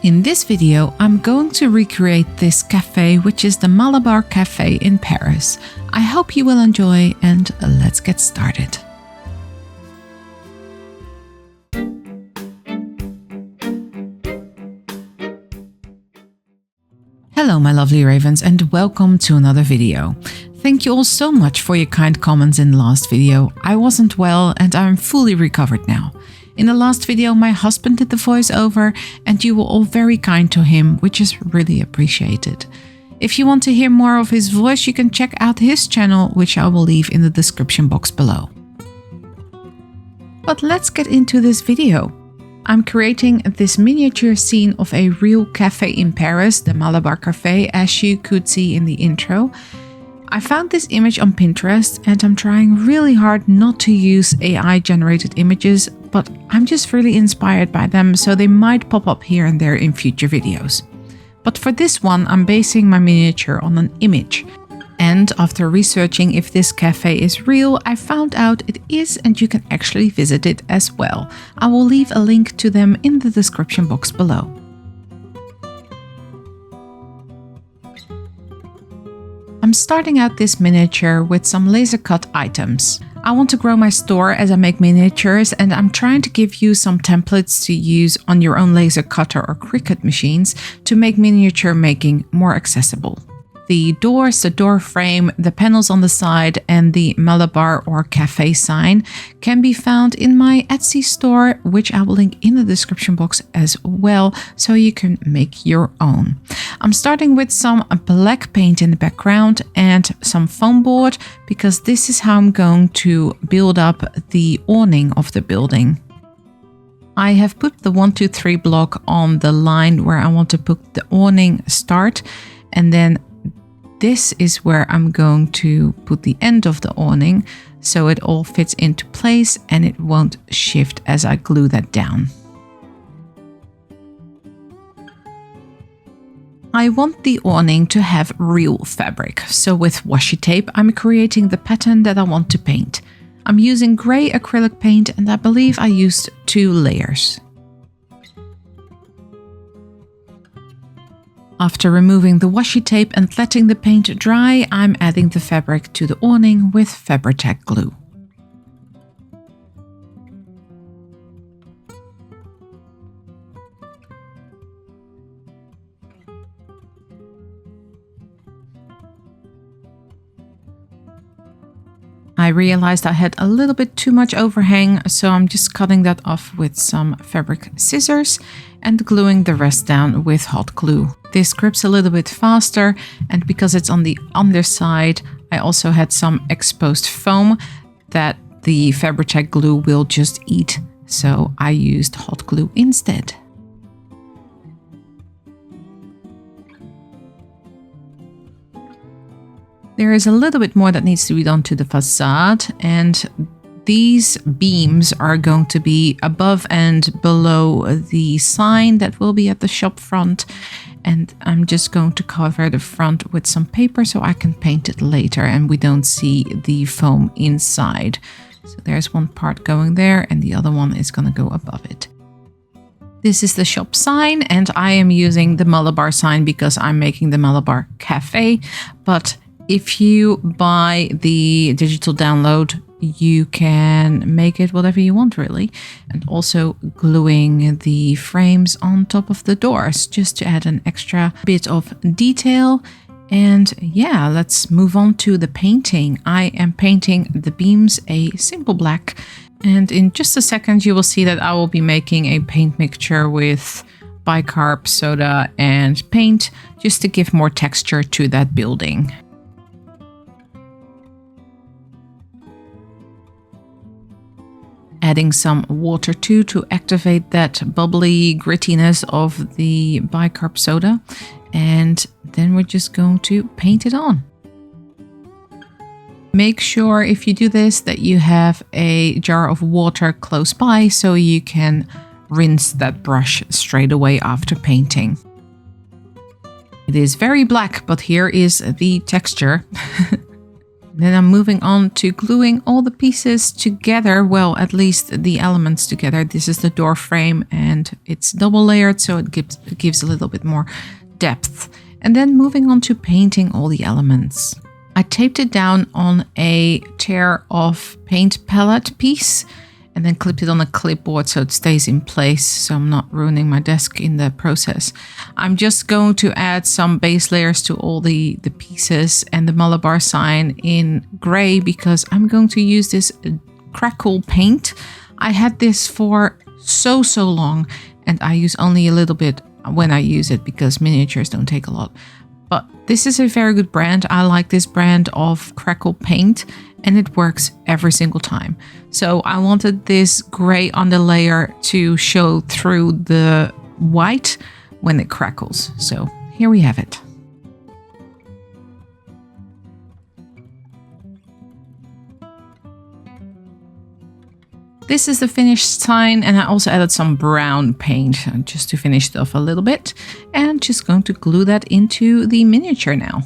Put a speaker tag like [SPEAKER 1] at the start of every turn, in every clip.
[SPEAKER 1] In this video, I'm going to recreate this cafe, which is the Malabar Cafe in Paris. I hope you will enjoy, and let's get started. Hello my lovely ravens, and welcome to another video. Thank you all so much for your kind comments in the last video. I wasn't well and I'm fully recovered now. In the last video, my husband did the voiceover and you were all very kind to him, which is really appreciated. If you want to hear more of his voice, you can check out his channel, which I will leave in the description box below. But let's get into this video. I'm creating this miniature scene of a real cafe in Paris, the Malabar Cafe, as you could see in the intro. I found this image on Pinterest and I'm trying really hard not to use AI generated images, but I'm just really inspired by them, so they might pop up here and there in future videos. But for this one, I'm basing my miniature on an image. And after researching if this cafe is real, I found out it is, and you can actually visit it as well. I will leave a link to them in the description box below. I'm starting out this miniature with some laser cut items. I want to grow my store as I make miniatures, and I'm trying to give you some templates to use on your own laser cutter or Cricut machines to make miniature making more accessible. The doors, the door frame, the panels on the side, and the Malabar or cafe sign can be found in my Etsy store, which I will link in the description box as well, so you can make your own. I'm starting with some black paint in the background and some foam board, because this is how I'm going to build up the awning of the building. I have put the 1, 2, 3 block on the line where I want to put the awning start, and then this is where I'm going to put the end of the awning, so it all fits into place and it won't shift as I glue that down. I want the awning to have real fabric, so with washi tape I'm creating the pattern that I want to paint. I'm using grey acrylic paint and I believe I used 2 layers. After removing the washi tape and letting the paint dry, I'm adding the fabric to the awning with Fabri-Tac glue. I realized I had a little bit too much overhang, so I'm just cutting that off with some fabric scissors and gluing the rest down with hot glue. This grips a little bit faster, and because it's on the underside, I also had some exposed foam that the Fabri-Tac glue will just eat, so I used hot glue instead. There is a little bit more that needs to be done to the facade, and these beams are going to be above and below the sign that will be at the shop front, and I'm just going to cover the front with some paper so I can paint it later and we don't see the foam inside. So there's one part going there and the other one is going to go above it. This is the shop sign, and I am using the Malabar sign because I'm making the Malabar Cafe, but if you buy the digital download, you can make it whatever you want really. And also gluing the frames on top of the doors just to add an extra bit of detail. And yeah, let's move on to the painting. I am painting the beams a simple black. And in just a second, you will see that I will be making a paint mixture with bicarb, soda and paint just to give more texture to that building. Adding some water too to activate that bubbly grittiness of the bicarb soda, and then we're just going to paint it on. Make sure if you do this that you have a jar of water close by so you can rinse that brush straight away after painting. It is very black, but here is the texture. Then I'm moving on to gluing all the pieces together. Well, at least the elements together. This is the door frame and it's double layered, so it gives a little bit more depth. And then moving on to painting all the elements. I taped it down on a tear of paint palette piece and then clipped it on a clipboard so it stays in place, so I'm not ruining my desk in the process. I'm just going to add some base layers to all the pieces and the Malabar sign in gray because I'm going to use this crackle paint. I had this for so long and I use only a little bit when I use it because miniatures don't take a lot. But this is a very good brand. I like this brand of crackle paint and it works every single time. So I wanted this gray underlayer to show through the white when it crackles. So here we have it. This is the finished sign, and I also added some brown paint just to finish it off a little bit, and just going to glue that into the miniature now.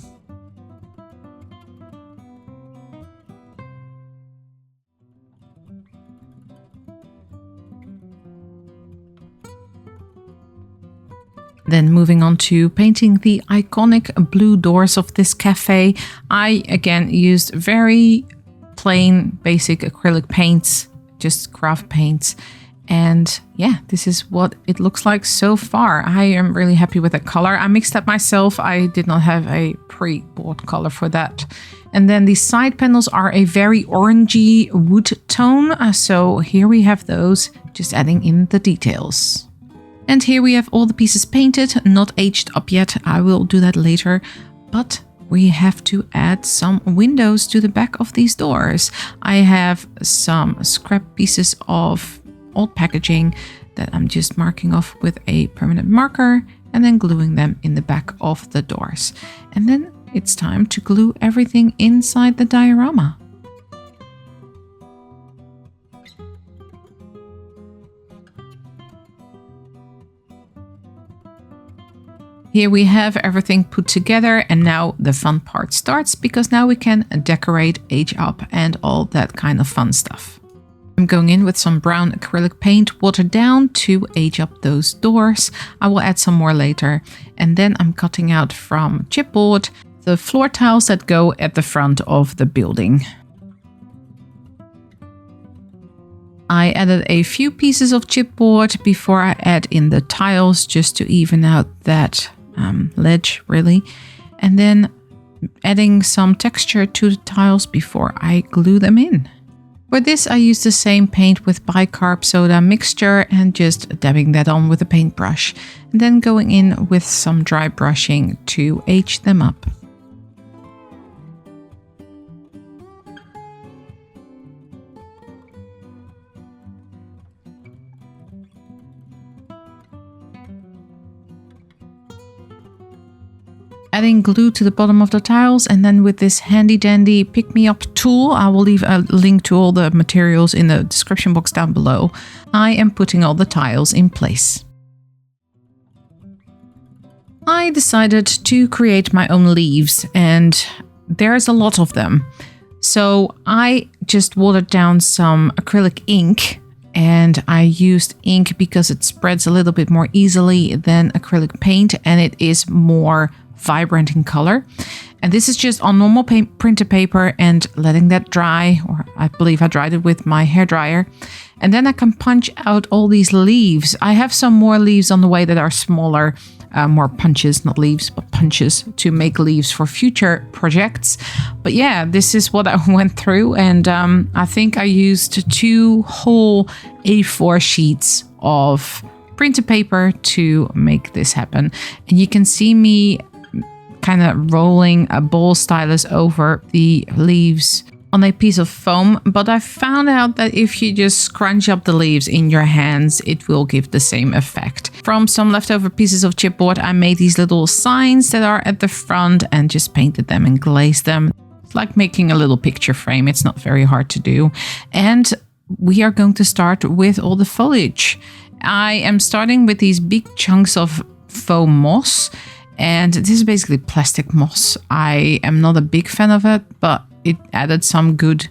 [SPEAKER 1] Then moving on to painting the iconic blue doors of this cafe. I again used very plain basic acrylic paints, just craft paints, and yeah, this is what it looks like so far. I am really happy with the color. I mixed that myself. I did not have a pre-bought color for that. And then the side panels are a very orangey wood tone, so here we have those, just adding in the details. And here we have all the pieces painted, not aged up yet. I will do that later, but we have to add some windows to the back of these doors. I have some scrap pieces of old packaging that I'm just marking off with a permanent marker and then gluing them in the back of the doors. And then it's time to glue everything inside the diorama. Here we have everything put together, and now the fun part starts because now we can decorate, age up and all that kind of fun stuff. I'm going in with some brown acrylic paint, watered down to age up those doors. I will add some more later. And then I'm cutting out from chipboard the floor tiles that go at the front of the building. I added a few pieces of chipboard before I add in the tiles just to even out that ledge really, and then adding some texture to the tiles before I glue them in. For this I use the same paint with bicarb soda mixture and just dabbing that on with a paintbrush, and then going in with some dry brushing to age them up. Adding glue to the bottom of the tiles, and then with this handy dandy pick me up tool, I will leave a link to all the materials in the description box down below, I am putting all the tiles in place. I decided to create my own leaves, and there's a lot of them. So I just watered down some acrylic ink, and I used ink because it spreads a little bit more easily than acrylic paint, and it is more vibrant in color. And this is just on normal printer paper and letting that dry, or I believe I dried it with my hairdryer. And then I can punch out all these leaves. I have some more leaves on the way that are smaller, more punches, not leaves, but punches to make leaves for future projects. But yeah, this is what I went through, and I think I used 2 whole A4 sheets of printer paper to make this happen. And you can see me kind of rolling a ball stylus over the leaves on a piece of foam, but I found out that if you just scrunch up the leaves in your hands, it will give the same effect. From some leftover pieces of chipboard, I made these little signs that are at the front and just painted them and glazed them. It's like making a little picture frame. It's not very hard to do. And we are going to start with all the foliage. I am starting with these big chunks of faux moss. And this is basically plastic moss. I am not a big fan of it, but it added some good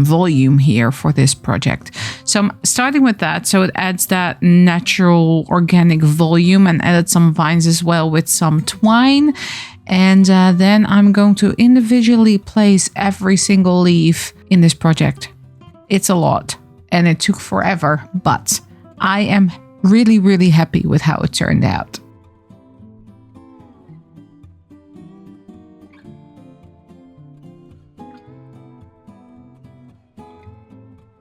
[SPEAKER 1] volume here for this project. So I'm starting with that. So it adds that natural organic volume, and added some vines as well with some twine. And then I'm going to individually place every single leaf in this project. It's a lot and it took forever, but I am really, really happy with how it turned out.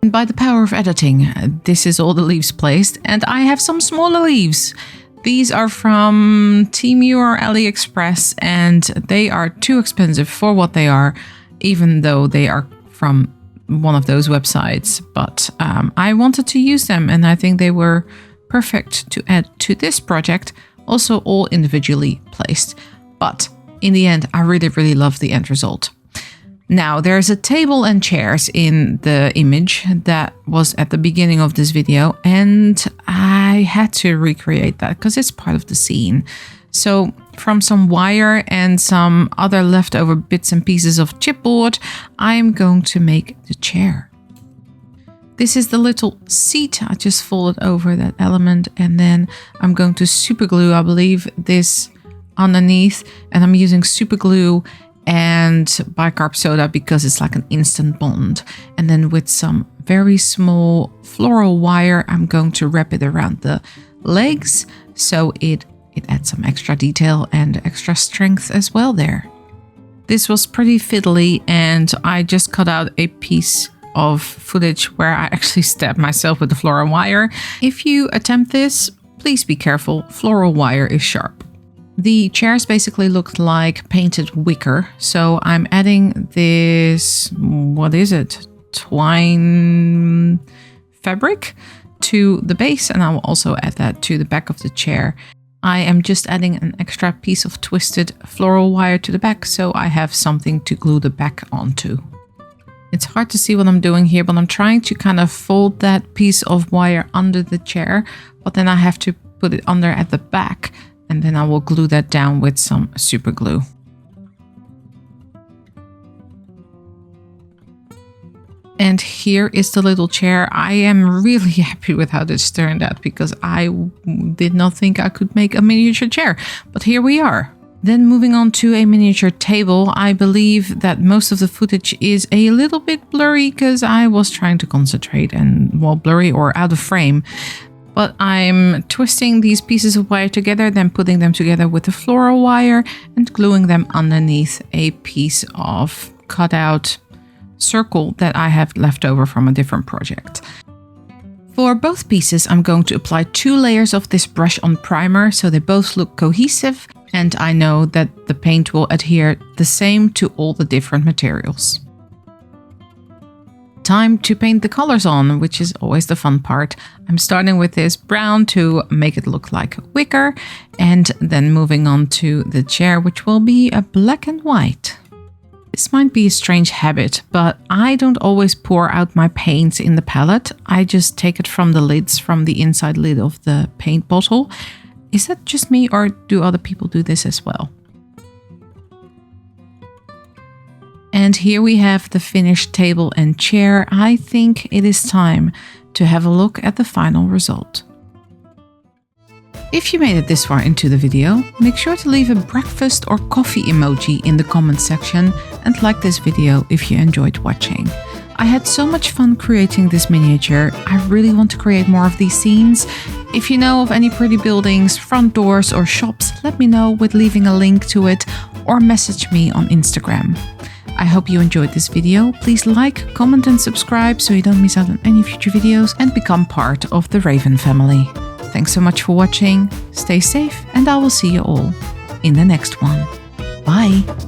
[SPEAKER 1] By the power of editing, this is all the leaves placed, and I have some smaller leaves. These are from Temu or AliExpress, and they are too expensive for what they are, even though they are from one of those websites. But I wanted to use them, and I think they were perfect to add to this project, also all individually placed. But in the end, I really, really love the end result. Now, there's a table and chairs in the image that was at the beginning of this video, and I had to recreate that because it's part of the scene. So from some wire and some other leftover bits and pieces of chipboard, I'm going to make the chair. This is the little seat. I just folded over that element, and then I'm going to super glue, I believe, this underneath, and I'm using super glue and bicarb soda because it's like an instant bond. And then with some very small floral wire, I'm going to wrap it around the legs, so it adds some extra detail and extra strength as well there. This was pretty fiddly, and I just cut out a piece of footage where I actually stabbed myself with the floral wire. If you attempt this, please be careful. Floral wire is sharp. The chairs basically looked like painted wicker, so I'm adding this, what is it, twine fabric to the base, and I will also add that to the back of the chair. I am just adding an extra piece of twisted floral wire to the back, so I have something to glue the back onto. It's hard to see what I'm doing here, but I'm trying to kind of fold that piece of wire under the chair, but then I have to put it under at the back, and then I will glue that down with some super glue. And here is the little chair. I am really happy with how this turned out because I did not think I could make a miniature chair, but here we are. Then moving on to a miniature table, I believe that most of the footage is a little bit blurry because I was trying to concentrate and, well, blurry or out of frame. But I'm twisting these pieces of wire together, then putting them together with the floral wire and gluing them underneath a piece of cut out circle that I have left over from a different project. For both pieces, I'm going to apply 2 layers of this brush on primer so they both look cohesive, and I know that the paint will adhere the same to all the different materials. Time to paint the colors on, which is always the fun part. I'm starting with this brown to make it look like wicker, and then moving on to the chair, which will be a black and white. This might be a strange habit, but I don't always pour out my paints in the palette. I just take it from the lids, from the inside lid of the paint bottle. Is that just me, or do other people do this as well? And here we have the finished table and chair. I think it is time to have a look at the final result. If you made it this far into the video, make sure to leave a breakfast or coffee emoji in the comment section and like this video if you enjoyed watching. I had so much fun creating this miniature. I really want to create more of these scenes. If you know of any pretty buildings, front doors or shops, let me know with leaving a link to it or message me on Instagram. I hope you enjoyed this video. Please like, comment and subscribe so you don't miss out on any future videos and become part of the Raven family. Thanks so much for watching, stay safe, and I will see you all in the next one. Bye!